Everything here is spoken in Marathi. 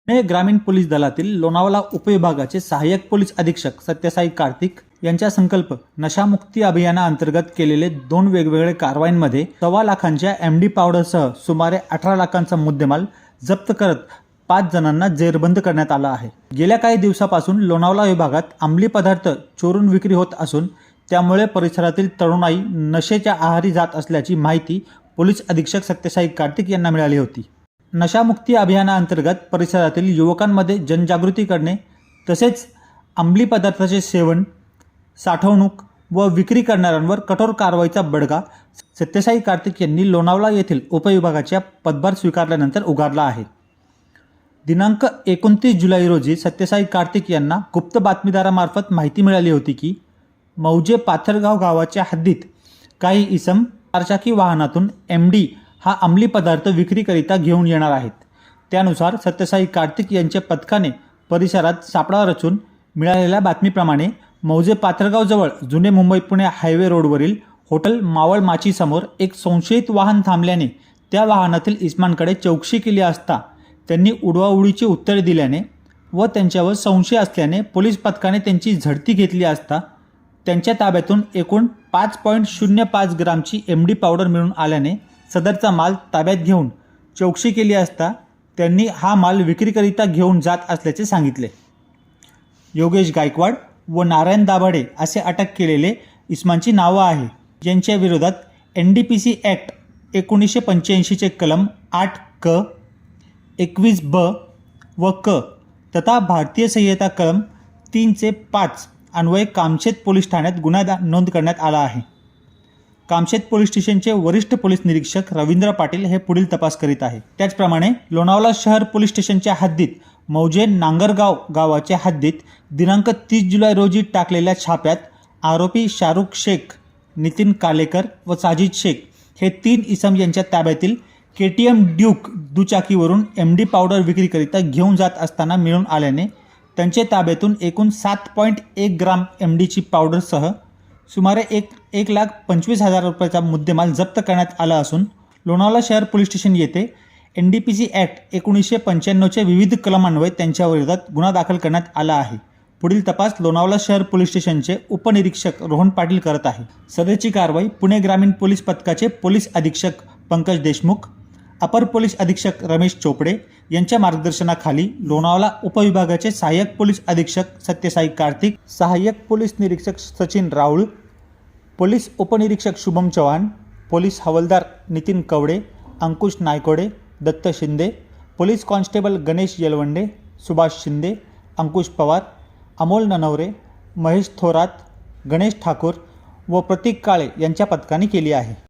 पुणे ग्रामीण पोलीस दलातील लोणावळा उपविभागाचे सहाय्यक पोलीस अधीक्षक सत्यसाई कार्तिक यांच्या संकल्प नशामुक्ती अभियानाअंतर्गत केलेले 2 वेगवेगळे कारवाईंमध्ये 1.25 लाखांच्या एमडी पावडरसह सुमारे 18 लाखांचा मुद्देमाल जप्त करत 5 जणांना जेरबंद करण्यात आला आहे। गेल्या काही दिवसापासून लोणावळा विभागात अंमली पदार्थ चोरून विक्री होत असून त्यामुळे परिसरातील तरुणाई नशेच्या आहारी जात असल्याची माहिती पोलीस अधीक्षक सत्यसाई कार्तिक यांना मिळाली होती। नशामुक्ती अभियानाअंतर्गत परिसरातील युवकांमध्ये जनजागृती करणे तसेच अंमली पदार्थाचे सेवन, साठवणूक व विक्री करणाऱ्यांवर कठोर कारवाईचा बडगा सत्यसाई कार्तिक यांनी लोणावळा येथील उपविभागाच्या पदभार स्वीकारल्यानंतर उगारला आहे। दिनांक 29 जुलै रोजी सत्यसाई कार्तिक यांना गुप्त बातमीदारामार्फत माहिती मिळाली होती की मौजे पाथरगाव गावाच्या हद्दीत काही इसम 4 चाकी वाहनातून एमडी हा अंमली पदार्थ विक्रीकरिता घेऊन येणार आहेत। त्यानुसार सत्यसाई कार्तिक यांच्या पथकाने परिसरात सापळा रचून मिळालेल्या बातमीप्रमाणे मौजे पाथरगावजवळ जुने मुंबई पुणे हायवे रोडवरील हॉटेल मावळ माची समोर एक संशयित वाहन थांबल्याने त्या वाहनातील इस्मांकडे चौकशी केली असता त्यांनी उडवाउडीची उत्तरे दिल्याने व त्यांच्यावर संशय असल्याने पोलीस पथकाने त्यांची झडती घेतली असता त्यांच्या ताब्यातून एकूण 5.05 ग्रामची एमडी पावडर मिळून आल्याने सदरचा माल ताब्यात घेऊन चौकशी केली असता त्यांनी हा माल विक्रीकरिता घेऊन जात असल्याचे सांगितले। योगेश गायकवाड व नारायण दाभाडे असे अटक केलेले इस्मांची नावं आहे, ज्यांच्या विरोधात NDPC ॲक्ट 1985 चे कलम 8 क, 21 ब व क तथा भारतीय संहिता कलम 3 चे 5 अन्वये कामशेत पोलीस ठाण्यात गुन्हा नोंद करण्यात आला आहे। कामशेत पोलीस स्टेशनचे वरिष्ठ पोलीस निरीक्षक रवींद्र पाटील हे पुढील तपास करीत आहे। त्याचप्रमाणे लोणावळा शहर पोलीस स्टेशनच्या हद्दीत मौजे नांगरगाव गावाच्या हद्दीत दिनांक 30 जुलै रोजी टाकलेल्या छाप्यात आरोपी शाहरुख शेख, नितीन कालेकर व साजिद शेख हे 3 इसम यांच्या ताब्यातील KTM ड्यूक दुचाकीवरून एमडी पावडर विक्रीकरिता घेऊन जात असताना मिळून आल्याने त्यांच्या ताब्यातून एकूण 7.1 ग्राम एमडीची पावडरसह सुमारे 1,25,000 रुपयाचा मुद्देमाल जप्त करण्यात आला असून लोणावळा शहर पोलीस स्टेशन येथे NDPC ॲक्ट 1995 च्या विविध कलमान्वये त्यांच्या विरोधात गुन्हा दाखल करण्यात आला आहे। पुढील तपास लोणावळा शहर पोलीस स्टेशनचे उपनिरीक्षक रोहन पाटील करत आहे। सदरची कारवाई पुणे ग्रामीण पोलीस पथकाचे पोलीस अधीक्षक पंकज देशमुख, अपर पोलीस अधीक्षक रमेश चोपडे यांच्या मार्गदर्शनाखाली लोणावळा उपविभागाचे सहाय्यक पोलीस अधीक्षक सत्यसाई कार्तिक, सहाय्यक पोलीस निरीक्षक सचिन राऊळ, पोलीस उपनिरीक्षक शुभम चव्हाण, पोलीस हवालदार नितीन कवडे, अंकुश नायकोडे, दत्त शिंदे, पोलीस कॉन्स्टेबल गणेश येलवंडे, सुभाष शिंदे, अंकुश पवार, अमोल ननवरे, महेश थोरात, गणेश ठाकूर व प्रतीक काळे यांच्या पथकाने केली आहे।